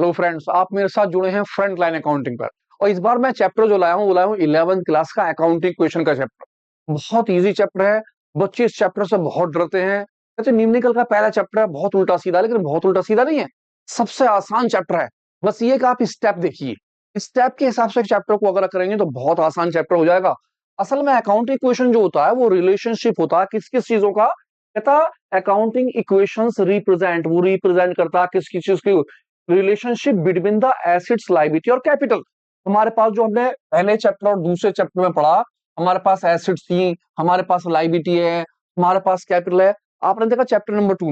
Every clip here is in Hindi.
हेलो फ्रेंड्स, आप मेरे साथ जुड़े हैं फ्रंट लाइन अकाउंटिंग पर। और इस बार मैं चैप्टर जो लाया हूँ वो लाया हूँ 11th क्लास का अकाउंटिंग क्वेश्चन का चैप्टर। बहुत इजी चैप्टर है। बच्चे इस चैप्टर से बहुत डरते हैं, कहते निम्नलिखित का पहला चैप्टर है बहुत उल्टा सीधा, लेकिन बहुत उल्टा सीधा नहीं है, सबसे आसान चैप्टर है। बस ये कि आप स्टेप देखिए, स्टेप के हिसाब से चैप्टर को अगर करेंगे तो बहुत आसान चैप्टर हो जाएगा। असल में अकाउंटिंग इक्वेशन जो होता है वो रिलेशनशिप होता है किस किस चीजों का, कहता अकाउंटिंग इक्वेशंस रिप्रेजेंट करता है किस किस चीज की, relationship between the assets liability और कैपिटल। हमारे पास जो हमने पहले चैप्टर और दूसरे चैप्टर में पढ़ा, हमारे पास एसेट्स थी, हमारे पास लायबिलिटी है, हमारे पास कैपिटल है। आपने देखा चैप्टर नंबर 2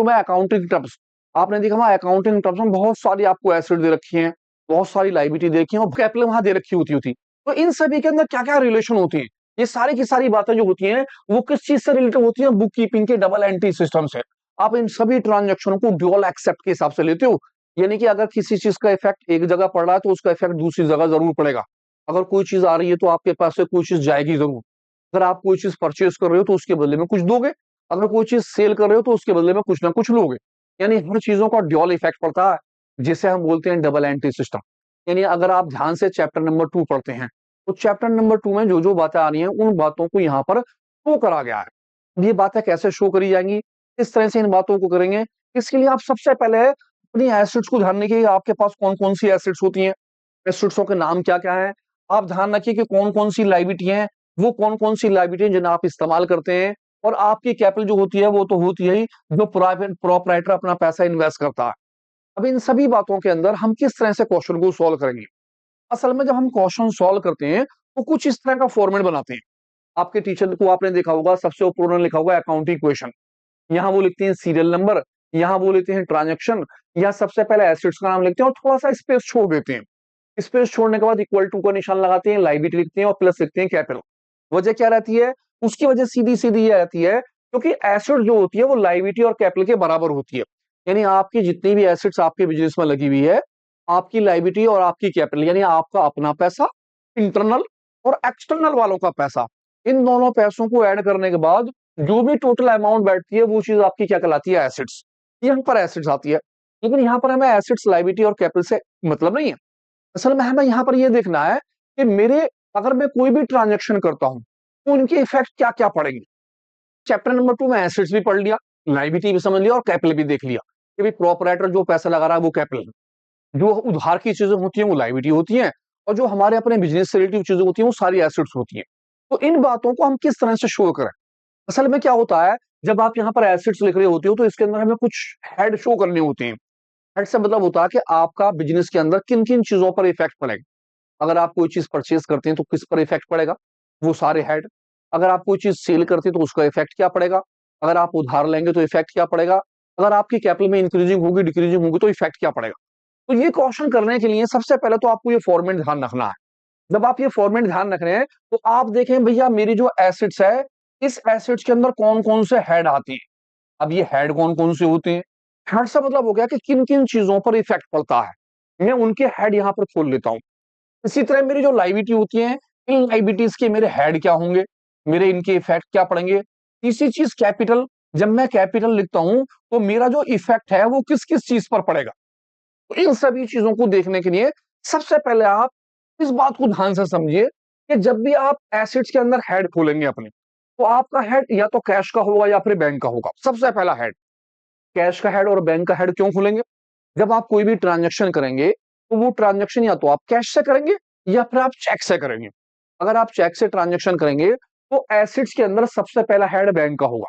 में अकाउंटिंग टर्म्स, आपने देखा वहां अकाउंटिंग टर्म्स में बहुत सारी आपको एसेट दे रखी है, बहुत सारी लायबिलिटी दे रखी है और कैपिटल वहां दे रखी होती थी। तो इन सभी के अंदर क्या क्या रिलेशन होती है, ये सारी की सारी बातें जो होती हैं वो किस चीज से रिलेटेड होती है, बुक कीपिंग के डबल एंट्री सिस्टम से। आप इन सभी ट्रांजेक्शनों को ड्यूअल एक्सेप्ट के हिसाब से लेते हो, यानी कि अगर किसी चीज का इफेक्ट एक जगह पड़ रहा है तो उसका इफेक्ट दूसरी जगह जरूर पड़ेगा। अगर कोई चीज आ रही है तो आपके पास से कोई चीज जाएगी जरूर। अगर आप कोई चीज परचेज कर रहे हो तो उसके बदले में कुछ दोगे, अगर कोई चीज सेल कर रहे हो तो उसके बदले में कुछ ना कुछ लोगे। यानी हर चीजों का ड्यूअल इफेक्ट पड़ता है, जिसे हम बोलते हैं डबल एंट्री सिस्टम। यानी अगर आप ध्यान से चैप्टर नंबर 2 पढ़ते हैं तो चैप्टर नंबर 2 में जो जो बातें आ रही हैं उन बातों को यहाँ पर शो करा गया है। ये बातें कैसे शो करी जाएंगी, किस तरह से इन बातों को करेंगे, इसके लिए आप सबसे पहले अपनी एसिड्स को ध्यान रखिए, आपके पास कौन कौन सी एसिड्स होती हैं, एसिड्सों के नाम क्या क्या है। आप ध्यान रखिए कि कौन कौन सी लायबिलिटी है, वो कौन कौन सी लायबिलिटी है जिन्हें आप इस्तेमाल करते हैं। और आपकी कैपिटल जो होती है वो तो होती है ही, जो प्राइवेट प्रोपराइटर अपना पैसा इन्वेस्ट करता है। अब इन सभी बातों के अंदर हम किस तरह से क्वेश्चन को सॉल्व करेंगे। असल में जब हम क्वेश्चन सॉल्व करते हैं तो कुछ इस तरह का फॉर्मेट बनाते हैं। आपके टीचर को आपने देखा होगा, सबसे ऊपर उन्होंने लिखा होगा अकाउंटिंग इक्वेशन, यहाँ वो लिखते हैं सीरियल नंबर, यहाँ वो लेते हैं ट्रांजेक्शन, या सबसे पहले एसेट्स का नाम लिखते हैं और थोड़ा सा स्पेस छोड़ देते हैं। स्पेस छोड़ने के बाद इक्वल टू का निशान लगाते हैं, लायबिलिटी लिखते हैं और प्लस लिखते हैं कैपिटल। वजह क्या रहती है, उसकी वजह सीधी सीधी ये रहती है क्योंकि एसेट जो होती है वो लायबिलिटी और कैपिटल के बराबर होती है। यानी आपकी जितनी भी एसेट्स आपके बिजनेस में लगी हुई है, आपकी लायबिलिटी और आपकी कैपिटल, यानी आपका अपना पैसा, इंटरनल और एक्सटर्नल वालों का पैसा, इन दोनों पैसों को ऐड करने के बाद जो भी टोटल अमाउंट बैठती है वो चीज आपकी क्या कहलाती है, एसेट्स। यहाँ पर एसेट्स आती है। लेकिन यहाँ पर हमें एसेट्स, लायबिलिटी और कैपिटल से मतलब नहीं है। असल में हमें यहाँ पर यह देखना है कि मेरे, अगर मैं कोई भी ट्रांजेक्शन करता हूं तो उनके इफेक्ट क्या क्या पड़ेंगे। चैप्टर नंबर 2 में एसेट्स भी पढ़ लिया, लायबिलिटी भी समझ लिया और कैपिटल भी देख लिया कि भाई प्रोपराइटर जो पैसा लगा रहा है वो कैपिटल है, जो उधार की चीजें होती हैं वो लायबिलिटी होती हैं, और जो हमारे अपने बिजनेस से रिलेटिव चीजें होती हैं वो सारी एसेट्स होती हैं। तो इन बातों को हम किस तरह से शो करें। असल में क्या होता है, जब आप यहाँ पर एसेट्स लिख रहे होते हो तो इसके अंदर हमें कुछ हेड शो करने होते हैं। हेड से मतलब होता है कि आपका बिजनेस के अंदर किन किन चीजों पर इफेक्ट पड़ेगा। अगर आप कोई चीज परचेज करते हैं तो किस पर इफेक्ट पड़ेगा, वो सारे हेड। अगर आप कोई चीज सेल करते हैं तो उसका इफेक्ट क्या पड़ेगा, अगर आप उधार लेंगे तो इफेक्ट क्या पड़ेगा, अगर आपकी कैपिटल में इंक्रीजिंग होगी डिक्रीजिंग होगी तो इफेक्ट क्या पड़ेगा। तो ये क्वेश्चन करने के लिए सबसे पहले तो आपको ये फॉर्मेट ध्यान रखना है। जब आप ये फॉर्मेट ध्यान रख रहे हैं तो आप देखें भैया मेरी जो एसेट्स है, इस एसेट्स के अंदर कौन कौन से हेड आते हैं। अब ये हेड कौन कौन से होते हैं, हेड से मतलब हो गया कि किन किन चीजों पर इफेक्ट पड़ता है। मैं उनके हेड यहाँ पर खोल लेता हूँ। इसी तरह मेरी जो लायबिलिटी होती है, इन लायबिलिटीज के मेरे हेड क्या होंगे, मेरे इनके इफेक्ट क्या पड़ेंगे। तीसरी चीज कैपिटल, जब मैं कैपिटल लिखता हूं तो मेरा जो इफेक्ट है वो किस किस चीज पर पड़ेगा। तो इन सभी चीजों को देखने के लिए सबसे पहले आप इस बात को ध्यान से समझिए कि जब भी आप एसेट्स के अंदर हेड खोलेंगे अपने, तो आपका हेड या तो कैश का होगा या फिर बैंक का होगा। सबसे पहला हेड कैश का हेड और बैंक का हेड क्यों खोलेंगे, जब आप कोई भी ट्रांजेक्शन करेंगे तो वो ट्रांजेक्शन या तो आप कैश से करेंगे या फिर आप चेक से करेंगे। अगर आप चेक से ट्रांजेक्शन करेंगे तो एसेट्स के अंदर सबसे पहला हेड बैंक का होगा।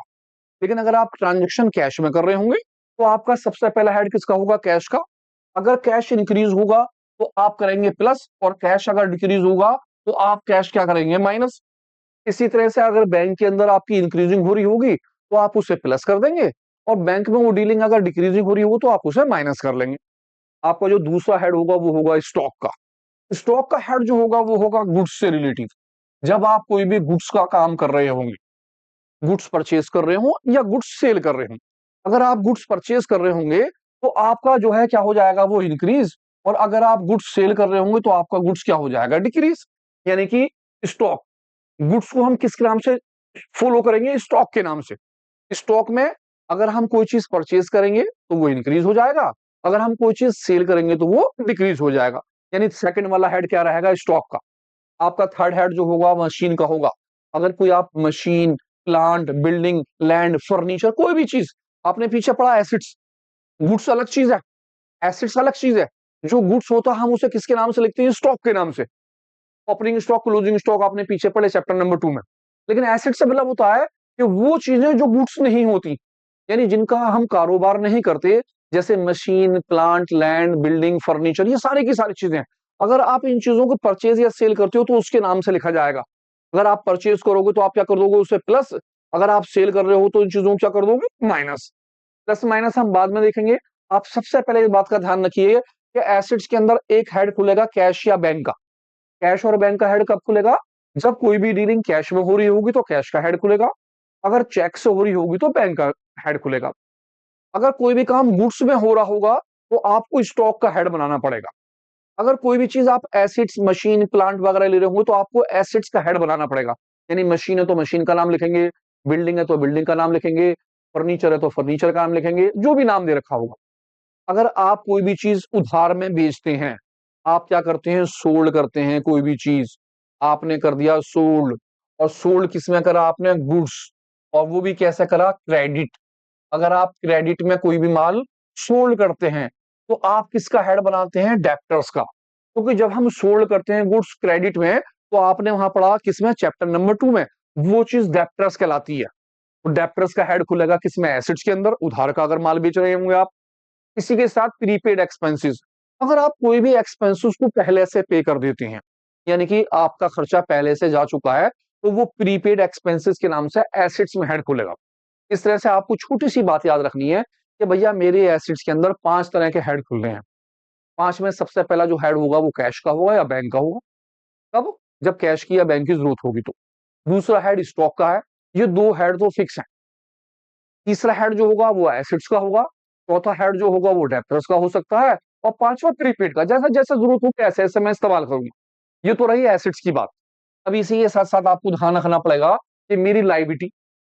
लेकिन अगर आप ट्रांजेक्शन कैश में कर रहे होंगे तो आपका सबसे पहला हेड किसका होगा, कैश का। अगर कैश इंक्रीज होगा तो आप करेंगे प्लस, और कैश अगर डिक्रीज होगा तो आप कैश क्या करेंगे, माइनस। इसी तरह से अगर बैंक के अंदर आपकी इंक्रीजिंग हो रही होगी तो आप उसे प्लस कर देंगे, और बैंक में वो डीलिंग अगर डिक्रीजिंग हो रही होगी तो आप उसे माइनस कर लेंगे। आपका जो दूसरा हेड होगा वो होगा स्टॉक का। स्टॉक का हेड जो होगा वो होगा गुड्स से रिलेटिव। जब आप कोई भी गुड्स का काम कर रहे होंगे, गुड्स परचेज कर रहे हो या गुड्स सेल कर रहे हो, अगर आप गुड्स परचेज कर रहे होंगे तो आपका जो है क्या हो जाएगा, वो इंक्रीज। और अगर आप गुड्स सेल कर रहे होंगे तो आपका गुड्स क्या हो जाएगा, डिक्रीज। यानी कि स्टॉक, गुड्स को हम किसके नाम से फॉलो करेंगे, स्टॉक के नाम से। स्टॉक में अगर हम कोई चीज परचेज करेंगे तो वो इंक्रीज हो जाएगा, अगर हम कोई चीज सेल करेंगे तो वो डिक्रीज हो जाएगा। यानी सेकंड वाला हेड क्या रहेगा, स्टॉक का। आपका थर्ड हेड जो होगा मशीन का होगा। अगर कोई आप machine, plant, building, land, furniture, कोई भी चीज आपने पीछे पड़ा एसिड्स, गुड्स अलग चीज है, एसिड्स अलग चीज है। जो गुड्स होता है हम उसे किसके नाम से लिखते हैं, स्टॉक के नाम से। ओपनिंग स्टॉक, क्लोजिंग स्टॉक आपने पीछे पढ़े चैप्टर नंबर 2 में। लेकिन एसिड से मतलब होता है कि वो चीजें जो गुड्स नहीं होती, यानी जिनका हम कारोबार नहीं करते, जैसे machine, plant, land, building, furniture, ये सारी की सारी चीजें। अगर आप इन चीजों को परचेज या सेल करते हो तो उसके नाम से लिखा जाएगा। अगर आप परचेज करोगे तो आप क्या कर दोगे, उसे प्लस। अगर आप सेल कर रहे हो तो इन चीजों को क्या कर दोगे, माइनस। प्लस माइनस हम बाद में देखेंगे। आप सबसे पहले इस बात का ध्यान रखिए कि एसिड्स के अंदर एक हेड खुलेगा कैश या बैंक का। कैश और बैंक का हेड कब खुलेगा, जब कोई भी डीलिंग कैश में हो रही होगी तो कैश का हेड खुलेगा। अगर चेक से हो रही होगी तो बैंक का हेड खुलेगा। अगर कोई भी काम गुड्स में हो रहा होगा तो आपको स्टॉक का हेड बनाना पड़ेगा। अगर कोई भी चीज आप एसिड्स, मशीन, प्लांट वगैरह ले रहे होंगे तो आपको एसिड्स का हेड बनाना पड़ेगा। यानी मशीन है तो मशीन का नाम लिखेंगे, बिल्डिंग है तो बिल्डिंग का नाम लिखेंगे, फर्नीचर है तो फर्नीचर का नाम लिखेंगे, जो भी नाम दे रखा होगा। अगर आप कोई भी चीज उधार में बेचते हैं, आप क्या करते हैं, सोल्ड करते हैं कोई भी चीज, आपने कर दिया सोल्ड। और सोल्ड किसमें करा आपने, गुड्स। और वो भी कैसे करा, क्रेडिट। अगर आप क्रेडिट में कोई भी माल सोल्ड करते हैं तो आप किसका हेड बनाते हैं, डेप्टर्स का। क्योंकि जब हम सोल्ड करते हैं गुड्स क्रेडिट में, तो आपने वहां पढ़ा किसमें, चैप्टर नंबर 2 में, वो चीज डेप्टर्स कहलाती है। तो डेप्टर्स का हेड खुलेगा किसमें, एसेट्स के अंदर, उधार का अगर माल बेच रहे होंगे आप। इसी के साथ प्रीपेड एक्सपेंसेस। अगर आप कोई भी एक्सपेंसेस को पहले से पे कर देते हैं, यानी कि आपका खर्चा पहले से जा चुका है, तो वो प्रीपेड एक्सपेंसेस के नाम से एसेट्स में हेड खुलेगा। इस तरह से आपको छोटी सी बात याद रखनी है कि भैया मेरे एसेट्स के अंदर 5 तरह के हेड खुल रहे हैं। 5 में सबसे पहला जो हेड होगा वो कैश का होगा या बैंक का होगा। कब, जब कैश की या बैंक की जरूरत होगी तो। दूसरा हेड स्टॉक का है। ये दो हेड तो फिक्स है। तीसरा हेड जो होगा वो एसेट्स का होगा। चौथा हेड जो होगा वो डेब्टर्स का हो सकता है। और पांचवा प्रीपेड का, जैसा जैसा जरूरत हो ऐसे ऐसे मैं इस्तेमाल करूंगा। ये तो रही एसेट्स की बात। अब इसी के साथ साथ आपको ध्यान रखना पड़ेगा कि मेरी लाइबिलिटी,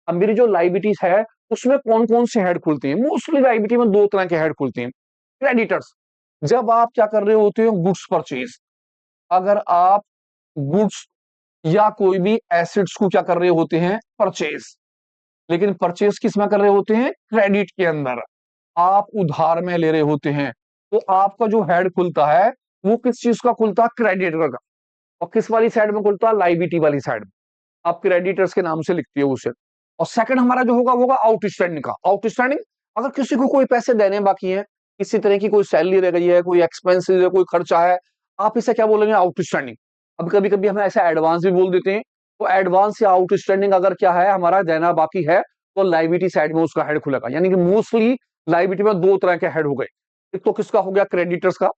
अब मेरी जो लाइबिलिटीज है उसमें कौन कौन से हेड खुलते हैं। मोस्टली लाइबिलिटी में 2 तरह के हेड खुलते हैं। क्रेडिटर्स, जब आप क्या कर रहे होते हो, गुड्स परचेज। अगर आप गुड्स या कोई भी एसेट्स को क्या कर रहे होते हैं, परचेज। लेकिन परचेज किस में कर रहे होते हैं, क्रेडिट के अंदर। आप उधार में ले रहे होते हैं, तो आपका जो हेड खुलता है वो किस चीज का खुलता है, क्रेडिटर का। और किस वाली साइड में खुलता है, लाइबिलिटी वाली साइड में। आप क्रेडिटर्स के नाम से लिखती है उसे। और सेकंड हमारा जो होगा वो होगा आउटस्टैंडिंग का। आउटस्टैंडिंग, अगर किसी को कोई पैसे देने बाकी है, किसी तरह की कोई सैलरी रह गई है, कोई एक्सपेंसिव है, कोई खर्चा है, आप इसे क्या बोलेंगे, आउटस्टैंडिंग। अब कभी कभी हम ऐसा एडवांस भी बोल देते हैं। तो एडवांस या आउटस्टैंडिंग अगर क्या है, हमारा देना बाकी है, तो लाइबिलिटी साइड में उसका हेड खुलेगा। यानी कि मोस्टली लाइबिलिटी में 2 तरह के हेड हो गए। एक तो किसका हो गया, क्रेडिटर्स का।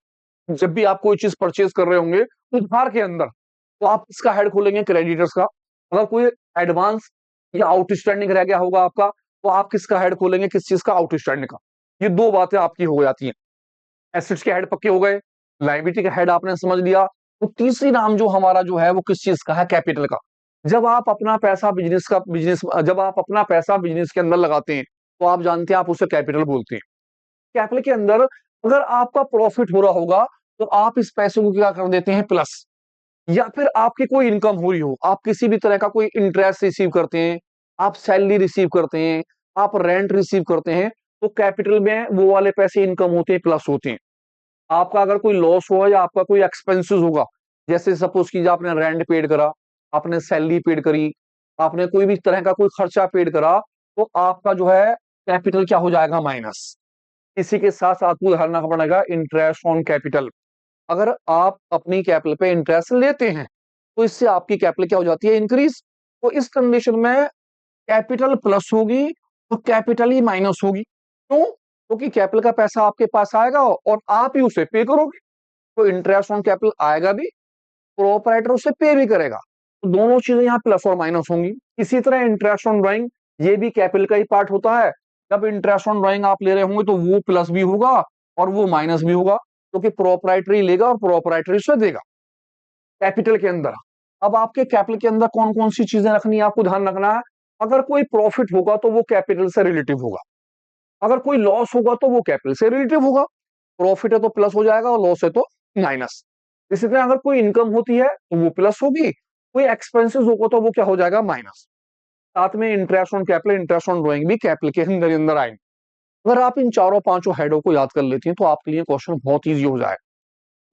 जब भी आप कोई चीज परचेज कर रहे होंगे उधार के अंदर, तो आप इसका हेड खोलेंगे, क्रेडिटर्स का। अगर कोई एडवांस या आउटस्टैंडिंग रह गया होगा आपका, तो आप किसका हेड खोलेंगे, किस चीज का, आउटस्टैंडिंग का। ये 2 बातें आपकी हो जाती हैं। एसेट्स के हेड पक्के हो गए, लाइबिलिटी का हेड आपने समझ लिया। तो तीसरी नाम जो हमारा जो है वो किस चीज का है, कैपिटल का। जब आप अपना पैसा जब आप अपना पैसा बिजनेस के अंदर लगाते हैं, तो आप जानते हैं आप उसे कैपिटल बोलते हैं। कैपिटल के अंदर अगर आपका प्रॉफिट हो रहा होगा तो आप इस पैसे को क्या कर देते हैं, प्लस। या फिर आपकी कोई इनकम हो रही हो, आप किसी भी तरह का कोई इंटरेस्ट रिसीव करते हैं, आप सैलरी रिसीव करते हैं, आप रेंट रिसीव करते हैं, तो कैपिटल में वो वाले पैसे इनकम होते हैं, प्लस होते हैं। आपका अगर कोई लॉस हुआ या आपका कोई एक्सपेंसेस होगा, जैसे सपोज कीजिए आपने रेंट पेड करा, आपने सैलरी पेड करी, आपने कोई भी तरह का कोई खर्चा पेड करा, तो आपका जो है कैपिटल क्या हो जाएगा, माइनस। इसी के साथ साथ आपको ध्यान रखना पड़ेगा इंटरेस्ट ऑन कैपिटल। अगर आप अपनी कैपिटल पे इंटरेस्ट लेते हैं तो इससे आपकी कैपिटल क्या हो जाती है, इंक्रीज। तो इस कंडीशन में कैपिटल प्लस होगी तो कैपिटल ही माइनस होगी। क्यों, क्योंकि कैपिटल का पैसा आपके पास आएगा और आप ही उसे पे करोगे। तो इंटरेस्ट ऑन कैपिटल आएगा भी, प्रोपराइटर उसे पे भी करेगा। तो दोनों चीजें यहाँ प्लस और माइनस होंगी। इसी तरह इंटरेस्ट ऑन ड्राइंग, ये भी कैपिटल का ही पार्ट होता है। जब इंटरेस्ट ऑन ड्राइंग आप ले रहे होंगे तो वो प्लस भी होगा और वो माइनस भी होगा, क्योंकि प्रोपराइटरी लेगा और प्रोपराइटरी उसे देगा कैपिटल के अंदर। अब आपके कैपिटल के अंदर कौन कौन सी चीजें रखनी है, आपको ध्यान रखना है। अगर कोई प्रॉफिट होगा तो वो कैपिटल से रिलेटिव होगा। अगर कोई लॉस होगा तो वो कैपिटल से रिलेटिव होगा। प्रॉफिट है तो प्लस हो जाएगा और लॉस है तो माइनस। इसी तरह अगर कोई इनकम होती है तो वो प्लस होगी, कोई एक्सपेंसेस होगा तो वो क्या हो जाएगा, माइनस। साथ में interest on capital, interest on drawing भी कैपिटल के अंदर ही अंदर आएंगे। अगर आप इन चारों पांचों हेडों को याद कर लेती हैं तो आपके लिए क्वेश्चन बहुत ईजी हो जाएगा।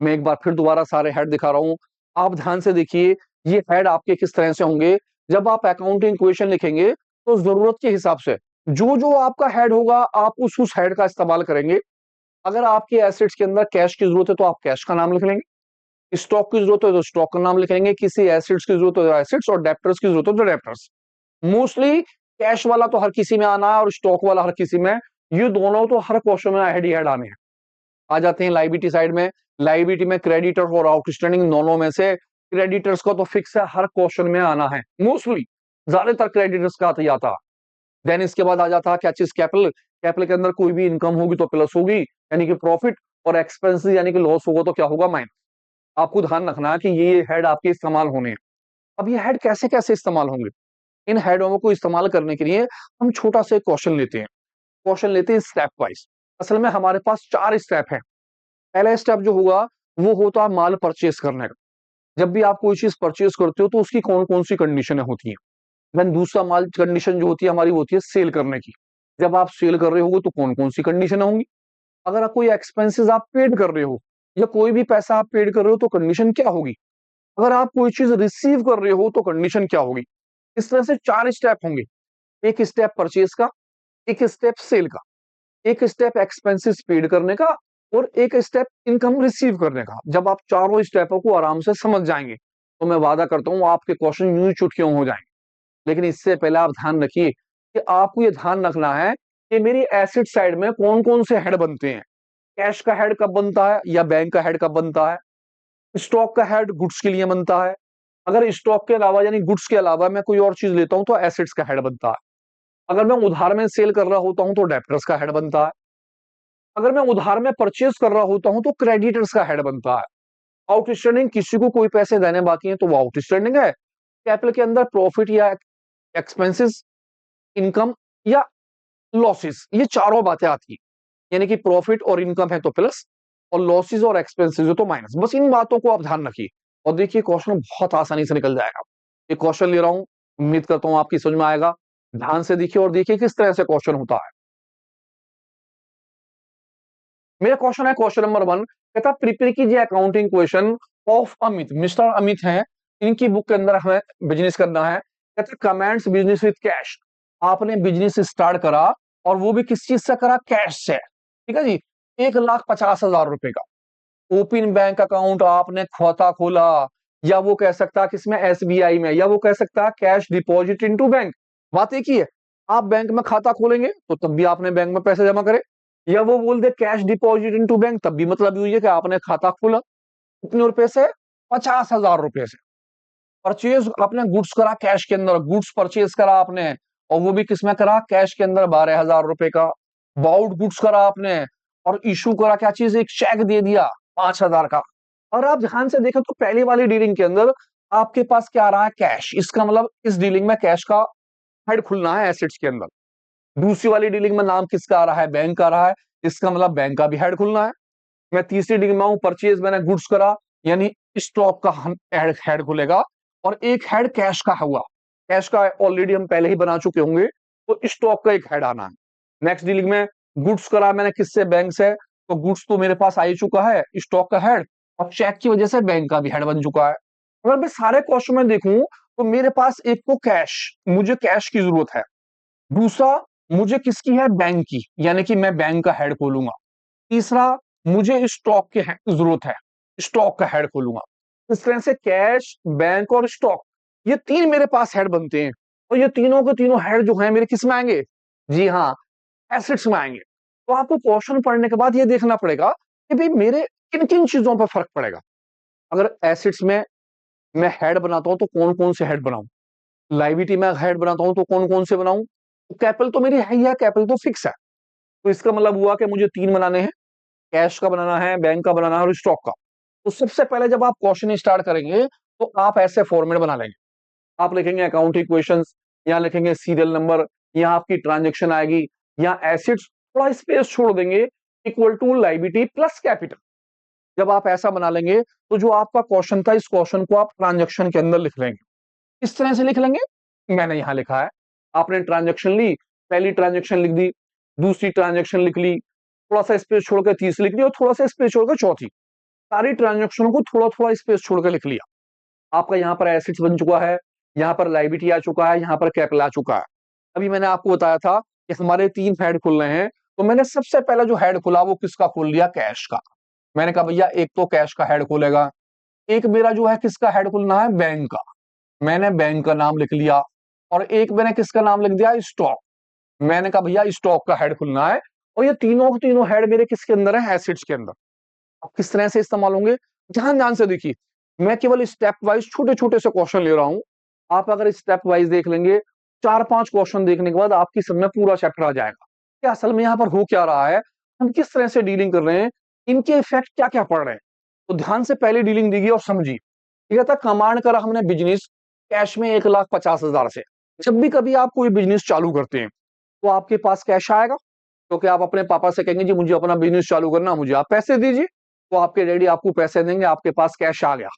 मैं एक बार फिर दोबारा सारे हेड दिखा रहा हूं, आप ध्यान से देखिए। ये हेड आपके किस तरह से होंगे, जब आप अकाउंटिंग इक्वेशन लिखेंगे तो जरूरत के हिसाब से जो जो आपका हेड होगा आप उस हेड का इस्तेमाल करेंगे। अगर आपके एसेट्स के अंदर कैश की जरूरत है तो आप कैश का नाम लिख लेंगे, स्टॉक की जरूरत है तो स्टॉक का नाम लिखेंगे, किसी एसेट्स की जरूरत है तो एसेट्स, और डेप्टर्स की जरूरत है तो डेप्टर्स। मोस्टली कैश वाला तो हर किसी में आना है और स्टॉक वाला हर किसी में, ये दोनों तो हर क्वेश्चन में हेड ही हेड आने हैं। आ जाते हैं लाइबिलिटी साइड में, लाइबिलिटी में क्रेडिटर और आउटस्टैंडिंग दोनों में से क्रेडिटर्स का तो फिक्स है, हर क्वेश्चन में आना है, मोस्टली ज्यादातर क्रेडिटर्स का आता ही आता। देन इसके बाद आ जाता है क्या चीज, कैपिटल। कैपिटल के अंदर कोई भी इनकम होगी तो प्लस होगी यानी कि प्रॉफिट, और एक्सपेंसेस यानी कि लॉस होगा तो क्या होगा, माइनस। आपको ध्यान रखना है कि ये हेड आपके इस्तेमाल होने हैं। अब ये हेड कैसे कैसे इस्तेमाल होंगे, इन हेडों को इस्तेमाल करने के लिए हम छोटा सा क्वेश्चन लेते हैं। क्वेश्चन लेते हैं स्टेप वाइज। असल में हमारे पास 4 स्टेप है। पहला स्टेप जो होगा वो होता है माल परचेस करने का। जब भी आप कोई चीज परचेस करते हो तो उसकी कौन कौन सी कंडीशनें होती हैं। देन दूसरा माल कंडीशन जो होती है हमारी, वो होती है सेल करने की। जब आप सेल कर रहे हो तो कौन कौन सी कंडीशन होंगी। अगर आप कोई एक्सपेंसेस आप पेड कर रहे हो या कोई भी पैसा आप पेड कर रहे हो तो कंडीशन क्या होगी। अगर आप कोई चीज रिसीव कर रहे हो तो कंडीशन क्या होगी। इस तरह से 4 स्टेप होंगे। एक स्टेप परचेस का, एक स्टेप सेल का, एक स्टेप एक्सपेंसेस पेड करने का, और एक स्टेप इनकम रिसीव करने का। जब आप चारों स्टेपों को आराम से समझ जाएंगे तो मैं वादा करता हूं आपके क्वेश्चन यूं ही चुटकियों हो जाएंगे। लेकिन इससे पहले आप ध्यान रखिए कि आपको ये ध्यान रखना है कि मेरी एसेट साइड में कौन कौन से हेड बनते हैं। कैश का हेड कब बनता है या बैंक का हेड कब बनता है। स्टॉक का हेड गुड्स के लिए बनता है। अगर स्टॉक के अलावा यानी गुड्स के अलावा मैं कोई और चीज लेता हूं तो एसेट्स का हेड बनता है। अगर मैं उधार में सेल कर रहा होता हूं तो डेप्टर्स का हेड बनता है। अगर मैं उधार में परचेज कर रहा होता हूं तो क्रेडिटर्स का हेड बनता है। आउटस्टैंडिंग, किसी को कोई पैसे देने बाकी हैं तो वो आउटस्टैंडिंग है। कैपिटल के अंदर प्रॉफिट या एक्सपेंसेस, इनकम या लॉसेस, ये चारों बातें आती हैं। यानी कि प्रॉफिट और इनकम है तो प्लस, और लॉसेस और एक्सपेंसेस है तो माइनस। बस इन बातों को आप ध्यान रखिए और देखिए क्वेश्चन बहुत आसानी से निकल जाएगा। एक क्वेश्चन ले रहा हूं, उम्मीद करता हूं आपकी समझ में आएगा। ध्यान से देखिए और देखिए किस तरह से क्वेश्चन होता है। मेरा क्वेश्चन है क्वेश्चन नंबर 1, कहता प्रिपेयर कीजिए accounting question of Amit. Mister Amit हैं, इनकी बुक के अंदर हमें बिजनेस करना है। कहते कमेंट्स बिजनेस विद कैश। आपने बिजनेस स्टार्ट करा और वो भी किस चीज से करा, कैश से। ठीक है जी, 1,50,000 रुपए का ओपन बैंक अकाउंट आपने खाता खोला, या वो कह सकता है किसमें, एसबीआई में, या वो कह सकता है कैश डिपॉजिट इनटू बैंक। बात एक ही है, आप बैंक में खाता खोलेंगे तो तब भी आपने बैंक में पैसे जमा करे, या वो बोल दे कैश डिपॉजिट इनटू बैंक, तब भी मतलब ये है कि आपने खाता खोला। कितने रुपए से, 50,000 रुपए से। परचेज आपने गुड्स करा कैश के अंदर, गुड्स परचेज करा आपने, और वो भी किसमें करा, कैश के अंदर, 12,000 रुपए का। बाउड गुड्स करा आपने और इशू करा क्या चीज, एक चेक दे दिया 5,000 का। और आप ध्यान से देखें तो पहली वाली डीलिंग के अंदर आपके पास क्या आ रहा है, कैश। इसका मतलब इस डीलिंग में कैश का हेड खुलना है एसेट्स के अंदर। दूसरी वाली डीलिंग में नाम किसका आ रहा है, बैंक का आ रहा है, इसका मतलब बैंक का भी हेड खुलना है। मैं तीसरी डीलिंग में हूं, परचेज मैंने गुड्स करा यानी स्टॉक का हेड खुलेगा, और एक हेड कैश का हुआ। कैश का ऑलरेडी हम पहले ही बना चुके होंगे तो स्टॉक का एक हेड आना है। नेक्स्ट डीलिंग में गुड्स करा मैंने किससे, बैंक से, तो गुड्स तो मेरे पास आ ही चुका है, स्टॉक का हेड, और चेक की वजह से बैंक का भी हेड बन चुका है। अगर मैं सारे क्वेश्चन में देखूं तो मेरे पास एक तो कैश, मुझे कैश की जरूरत है। दूसरा, मुझे किसकी है, बैंक की, यानी कि मैं बैंक का हेड खोलूंगा। तीसरा, मुझे स्टॉक की जरूरत है, स्टॉक का हेड खोलूंगा। इस तरह से कैश, बैंक और स्टॉक, ये 3 मेरे पास हेड बनते हैं। और ये तीनों के तीनों हेड जो है मेरे किस में आएंगे, जी हाँ, एसेट्स में आएंगे। तो आपको क्वेश्चन पढ़ने के बाद ये देखना पड़ेगा कि भाई मेरे किन किन चीजों पर फर्क पड़ेगा। अगर एसेट्स में मैं हेड बनाता हूं तो कौन कौन से हेड बनाऊं, लाइबिलिटी में हेड बनाता हूं तो कौन कौन से बनाऊं। कैपिटल तो मेरी है ही है, कैपिटल तो फिक्स है। तो इसका मतलब हुआ कि मुझे 3 बनाने हैं, कैश का बनाना है, बैंक का बनाना है और स्टॉक का। तो सबसे पहले जब आप क्वेश्चन स्टार्ट करेंगे तो आप ऐसे फॉर्मेट बना लेंगे। आप लिखेंगे अकाउंट इक्वेशंस, यहाँ लिखेंगे सीरियल नंबर, यहाँ आपकी ट्रांजेक्शन आएगी, यहाँ एसिड्स, थोड़ा स्पेस छोड़ देंगे equal to liability plus capital. जब आप ऐसा बना लेंगे तो जो आपका क्वेश्चन था, इस क्वेश्चन को आप ट्रांजैक्शन के अंदर लिख लेंगे। किस तरह से लिख लेंगे? मैंने यहां लिखा है, आपने ट्रांजैक्शन ली, पहली ट्रांजैक्शन लिख दी, दूसरी ट्रांजैक्शन लिख ली, थोड़ा सा स्पेस छोड़कर तीसरी लिख ली और थोड़ा सा स्पेस छोड़कर चौथी। सारी ट्रांजैक्शनों को थोड़ा थोड़ा स्पेस छोड़कर लिख लिया। आपका यहाँ पर एसेट्स बन चुका है, यहाँ पर लायबिलिटी आ चुका है, यहाँ पर कैपिटल आ चुका है। अभी मैंने आपको बताया था कि हमारे 3 हेड खुल रहे हैं, तो मैंने सबसे पहला जो हेड खुला वो किसका खोल लिया? कैश का। मैंने कहा भैया एक तो कैश का हेड खोलेगा, एक मेरा जो है किसका हेड खुलना है? बैंक का। मैंने बैंक का नाम लिख लिया। और एक मैंने किसका नाम लिख दिया? स्टॉक। मैंने कहा भैया स्टॉक का हेड खुलना है। और ये तीनों हेड मेरे किसके अंदर है? एसेट्स के अंदर। अब किस तरह से इस्तेमाल होंगे? ध्यान ध्यान से देखिए, मैं केवल स्टेप वाइज छोटे छोटे से क्वेश्चन ले रहा हूं। आप अगर स्टेप वाइज देख लेंगे, 4-5 क्वेश्चन देखने के बाद आपकी सब में पूरा चैप्टर आ जाएगा कि असल में यहाँ पर हो क्या रहा है, हम किस तरह से डीलिंग कर रहे हैं, इनके इफेक्ट क्या क्या पड़ रहे हैं। तो ध्यान से पहले डीलिंग दीजिए और समझिए। ठीक है, था कमांड करा हमने बिजनेस कैश में 1,50,000 से। जब भी कभी आप कोई बिजनेस चालू करते हैं तो आपके पास कैश आएगा, क्योंकि आप अपने पापा से कहेंगे जी मुझे अपना बिजनेस चालू करना, मुझे आप पैसे दीजिए, तो आपके डैडी आपको पैसे देंगे, आपके पास कैश आ गया,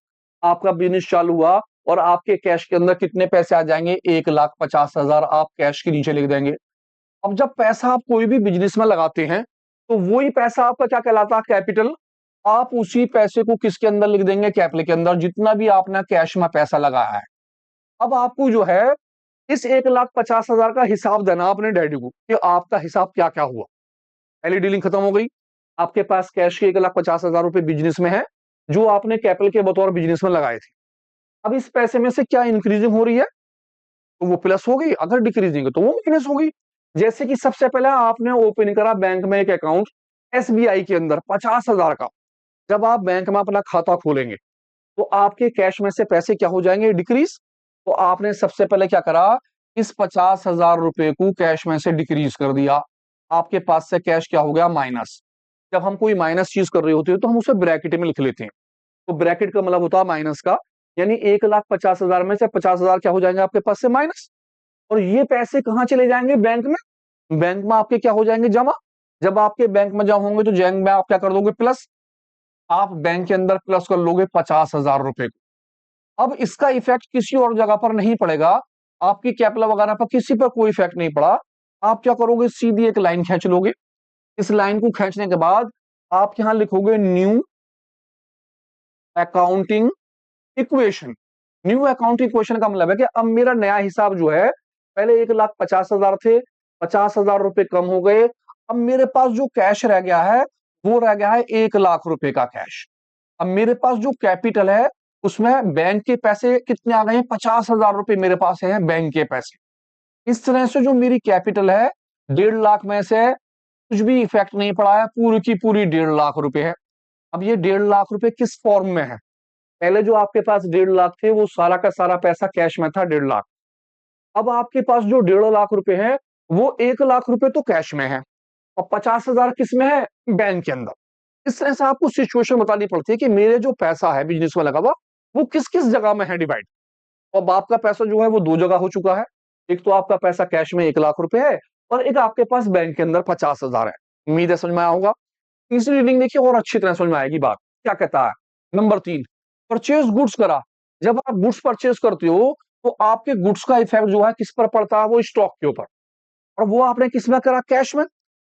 आपका बिजनेस चालू हुआ और आपके कैश के अंदर कितने पैसे आ जाएंगे? 1,50,000 आप कैश के नीचे लिख देंगे। अब जब पैसा आप कोई भी बिजनेस में लगाते हैं तो वही पैसा आपका क्या कहलाता है? कैपिटल। आप उसी पैसे को किसके अंदर लिख देंगे? कैपिटल के अंदर, जितना भी आपने कैश में पैसा लगाया है। अब आपको जो है इस 1,50,000 का हिसाब देना अपने डैडी को कि आपका हिसाब क्या क्या हुआ। पहली डीलिंग खत्म हो गई, आपके पास कैश के 1,50,000 रुपए बिजनेस में है, जो आपने कैपिटल के बतौर बिजनेस में लगाए थे। अब इस पैसे में से क्या इंक्रीजिंग हो रही है? तो वो प्लस हो गई, अगर डिक्रीजिंग है तो वो माइनस हो गई। जैसे कि सबसे पहले आपने ओपन करा बैंक में एक अकाउंट एसबीआई के अंदर 50,000 का। जब आप बैंक में अपना खाता खोलेंगे तो आपके कैश में से पैसे क्या हो जाएंगे? डिक्रीज। तो आपने सबसे पहले क्या करा? इस 50,000 रुपए को कैश में से डिक्रीज कर दिया। आपके पास से कैश क्या हो गया? माइनस। जब हम कोई माइनस चीज कर रहे होते हैं तो हम उसे ब्रैकेट में लिख लेते हैं। तो ब्रैकेट का मतलब होता है माइनस का, यानी 1,50,000 में से 50,000 क्या हो जाएंगे आपके पास से? माइनस। और ये पैसे कहाँ चले जाएंगे? बैंक में। बैंक में आपके क्या हो जाएंगे? जमा। जब आपके बैंक में जमा होंगे तो बैंक में आप क्या कर दोगे? प्लस। आप बैंक के अंदर प्लस कर लोगे 50,000 रुपए को। अब इसका इफेक्ट किसी और जगह पर नहीं पड़ेगा, आपकी कैपिटल वगैरह पर किसी पर कोई इफेक्ट नहीं पड़ा। आप क्या करोगे? सीधी एक लाइन खींच लोगे। इस लाइन को खींचने के बाद आप यहां लिखोगे new accounting equation. New accounting equation का मतलब है कि अब मेरा नया हिसाब जो है, पहले 1,50,000 थे, 50,000 रुपए कम हो गए। अब मेरे पास जो कैश रह गया है वो रह गया है 1,00,000 रुपए का कैश। अब मेरे पास जो कैपिटल है उसमें बैंक के पैसे कितने आ गए हैं? 50,000 रुपए मेरे पास है बैंक के पैसे। इस तरह से जो मेरी कैपिटल है 1,50,000 में से कुछ भी इफेक्ट नहीं पड़ा है, पूरी की पूरी 1,50,000 रुपए है। अब ये 1,50,000 रुपए किस फॉर्म में है? पहले जो आपके पास 1,50,000 थे वो सारा का सारा पैसा कैश में था, 1,50,000। अब आपके पास जो 1,50,000 रुपए है वो 1,00,000 रुपए तो कैश में है और 50,000 किस में है? बैंक के अंदर। इस तरह से आपको सिचुएशन बतानी पड़ती है कि मेरे जो पैसा है बिजनेस में लगा हुआ वो किस किस जगह में है डिवाइड। अब आपका पैसा जो है वो 2 जगह हो चुका है। एक तो आपका पैसा कैश में 1,00,000 रुपए है और एक आपके पास बैंक के अंदर 50,000 है। उम्मीद है समझ में आया होगा। तीसरी रीडिंग देखिए और अच्छी तरह समझ में आएगी बात। क्या कहता है? नंबर 3, परचेज गुड्स करा। जब आप गुड्स परचेज करते हो तो आपके गुड्स का इफेक्ट जो है किस पर पड़ता है? वो स्टॉक के ऊपर। और वो आपने किस में करा? कैश में।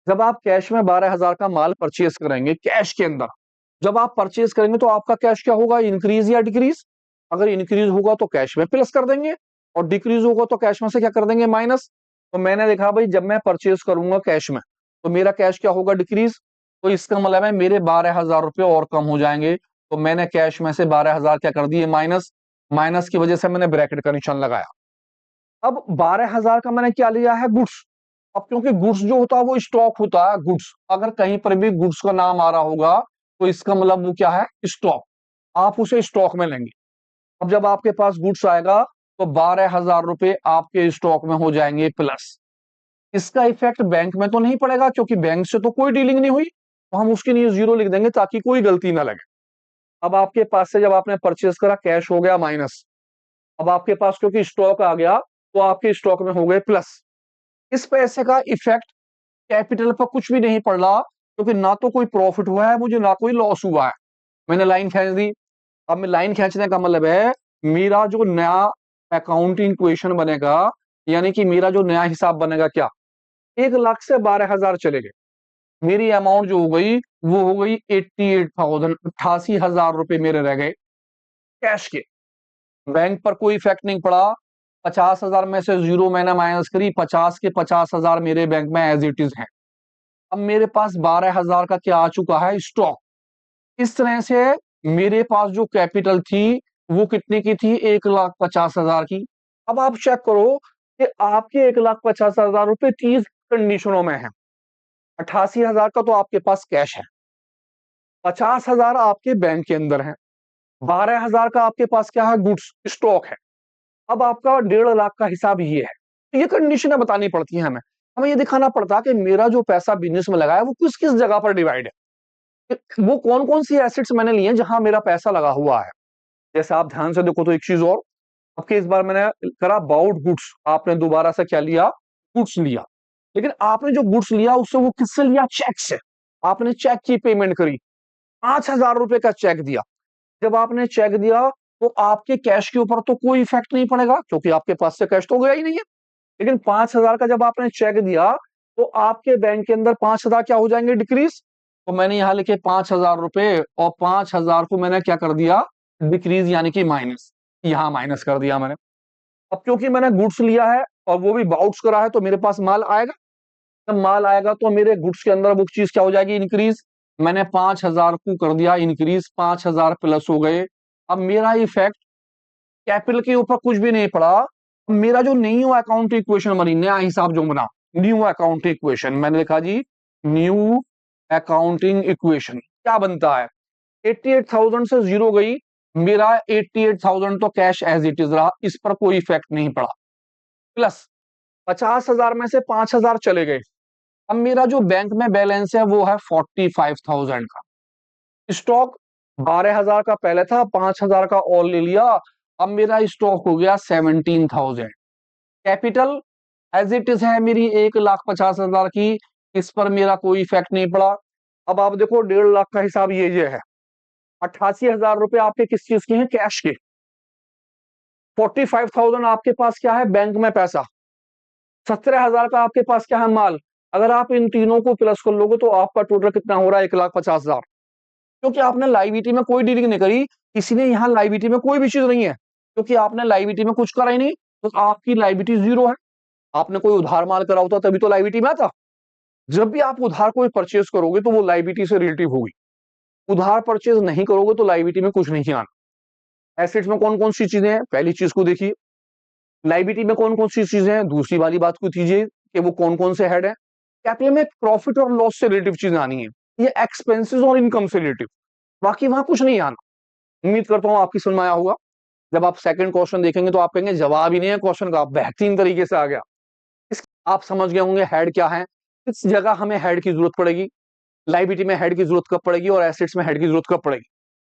जब आप कैश में 12,000 का माल परचेज करेंगे कैश के अंदर, जब आप परचेज करेंगे तो आपका कैश क्या होगा? इंक्रीज या डिक्रीज? अगर इंक्रीज होगा तो कैश में प्लस कर देंगे और डिक्रीज होगा तो कैश में से क्या कर देंगे? माइनस। तो मैंने देखा भाई जब मैं परचेज करूंगा कैश में तो मेरा कैश क्या होगा? डिक्रीज। तो इसका मतलब है मेरे 12,000 रुपए और कम हो जाएंगे। तो मैंने कैश में से 12,000 क्या कर दिए? माइनस। माइनस की वजह से मैंने ब्रैकेट का निशान लगाया। अब 12,000 का मैंने क्या लिया है? गुड्स। अब क्योंकि गुड्स जो होता है वो स्टॉक होता है। गुड्स, अगर कहीं पर भी गुड्स का नाम आ रहा होगा तो इसका मतलब वो क्या है? स्टॉक। आप उसे स्टॉक में लेंगे। अब जब आपके पास गुड्स आएगा तो 12,000 रुपए आपके स्टॉक में हो जाएंगे प्लस। इसका इफेक्ट बैंक में तो नहीं पड़ेगा क्योंकि बैंक से तो कोई डीलिंग नहीं हुई, तो हम उसके लिए 0 लिख देंगे ताकि कोई गलती ना लगे। अब आपके पास से जब आपने परचेज करा कैश हो गया माइनस। अब आपके पास क्योंकि स्टॉक आ गया तो आपके स्टॉक में हो गए प्लस। इस पैसे का इफेक्ट कैपिटल पर कुछ भी नहीं पड़ रहा, क्योंकि ना तो कोई प्रॉफिट हुआ है मुझे, ना कोई लॉस हुआ है। मैंने लाइन खींच दी। अब मैं लाइन खींचने का मतलब है मेरा जो नया अकाउंटिंग इक्वेशन बनेगा, यानी कि मेरा जो नया हिसाब बनेगा क्या, 1 लाख से 12,000 चले गए, मेरी अमाउंट जो हो गई वो हो गई 88,000, 88,000 रुपए मेरे रह गए कैश के। बैंक पर कोई इफेक्ट नहीं पड़ा। 50,000 में से जीरो मैंने माइनस करी, 50 के 50,000 मेरे बैंक में एज इट इज है। अब मेरे पास 12,000 का क्या आ चुका है, स्टॉक। इस तरह से मेरे पास जो कैपिटल थी वो कितने की थी, 1,50,000 की। अब आप चेक करो कि आपके 1,50,000 रुपए 30 कंडीशनों में है। 88,000 का तो आपके पास कैश है, 50,000 आपके बैंक के अंदर है, 12,000 का आपके पास क्या है, गुड्स स्टॉक है। अब आपका 1.5 लाख का हिसाब ये है। तो ये कंडीशनें बतानी पड़ती हैं हमें। हमें ये दिखाना पड़ता है कि मेरा जो पैसा बिजनेस में लगा है वो किस किस जगह पर डिवाइड है, वो कौन कौन सी एसेट्स मैंने लिए हैं जहां मेरा पैसा लगा हुआ है। जैसे आप ध्यान से देखो तो एक चीज और, आपके इस बार मैंने करा अबाउट गुड्स, आपने दोबारा से क्या लिया, गुड्स लिया। लेकिन आपने जो गुड्स लिया उससे वो किससे लिया, चेक से। आपने चेक की पेमेंट करी, 5,000 रुपए का चेक दिया। जब आपने चेक दिया तो आपके कैश के ऊपर तो कोई इफेक्ट नहीं पड़ेगा क्योंकि आपके पास से कैश तो गया ही नहीं है। लेकिन 5,000 का जब आपने चेक दिया तो आपके बैंक के अंदर 5,000 क्या हो जाएंगे, डिक्रीज। तो मैंने यहां लिखे 5,000 रुपए, और 5,000 को मैंने क्या कर दिया, डिक्रीज यानी कि माइनस, यहां माइनस कर दिया मैंने। अब क्योंकि मैंने गुड्स लिया है और वो भी बाउट्स करा है तो मेरे पास माल आएगा। जब माल आएगा तो मेरे गुड्स के अंदर वो चीज क्या हो जाएगी, इंक्रीज। मैंने 5,000 को कर दिया इंक्रीज, 5,000 प्लस हो गए। अब मेरा इफेक्ट कैपिटल के ऊपर कुछ भी नहीं पड़ा। मेरा जो न्यू अकाउंट इक्वेशन बनी, नया हिसाब जो बना, न्यू अकाउंट इक्वेशन मैंने लिखा जी, न्यू अकाउंटिंग इक्वेशन क्या बनता है, 88,000 से जीरो गई, मेरा 88,000 तो कैश एज इट इज रहा, इस पर कोई इफेक्ट नहीं पड़ा। प्लस 50,000 में से 5,000 चले गए। अब मेरा जो बैंक में बैलेंस है वो है 45,000 का। स्टॉक 12,000 का पहले था, 5,000 का और ले लिया। अब मेरा स्टॉक हो गया 17,000। कैपिटल एज इट इज है मेरी 1,50,000 की, इस पर मेरा कोई इफेक्ट नहीं पड़ा। अब आप देखो 1.5 लाख का हिसाब ये है। 88,000 रुपए आपके किस चीज के हैं, कैश के। 45,000 आपके पास क्या है, बैंक में पैसा। 17,000 का आपके पास क्या है, माल। अगर आप इन तीनों को प्लस कर लोगे तो आपका टोटल कितना हो रहा है, 1,50,000। क्योंकि आपने लाइबिलिटी में कोई डीलिंग नहीं करी, किसी ने यहाँ लाइबिलिटी में कोई भी चीज नहीं है, क्योंकि आपने लाइबिलिटी में कुछ करा ही नहीं, तो आपकी लाइबिलिटी जीरो है। आपने कोई उधार माल करा होता तभी तो लाइबिलिटी में आता। जब भी आप उधार कोई परचेज करोगे तो वो लाइबिलिटी से रिलेटिव होगी। उधार परचेज नहीं करोगे तो लाइबिलिटी में कुछ नहीं आना। एसेट्स में कौन कौन सी चीजें हैं, पहली चीज को देखिए। लाइबिलिटी में कौन कौन सी चीजें हैं, दूसरी वाली बात को कीजिए कि वो कौन कौन से हेड है। कैपिटल में प्रॉफिट और लॉस से रिलेटिव चीजें आनी है, ये एक्सपेंसेस और इनकम से रिलेटिव, बाकी वहां कुछ नहीं आना। उम्मीद करता हूं आपकी समझ में आया होगा। जब आप सेकंड क्वेश्चन देखेंगे तो आप कहेंगे जवाब ही नहीं है क्वेश्चन का, बेहतरीन तरीके से आ गया। आप समझ गए होंगे हेड क्या है, किस जगह हमें हेड की जरूरत पड़ेगी, लाइबिलिटी में हेड की जरूरत कब पड़ेगी और एसेट्स में हेड की जरूरत कब पड़ेगी।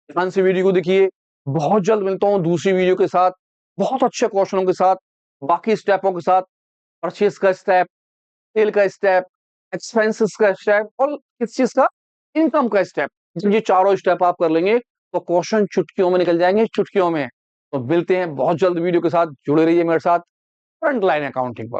ध्यान से वीडियो को देखिए। बहुत जल्द मिलता हूं दूसरी वीडियो के साथ, बहुत अच्छे क्वेश्चनों के साथ, बाकी स्टेपों के साथ। परचेज का स्टेप, सेल का स्टेप, एक्सपेंसेस का स्टेप और किस चीज का, इनकम का स्टेप। जब ये चारों स्टेप आप कर लेंगे तो क्वेश्चन चुटकियों में निकल जाएंगे, चुटकियों में। तो मिलते हैं बहुत जल्द वीडियो के साथ, जुड़े रहिए मेरे साथ फ्रंट लाइन अकाउंटिंग पर।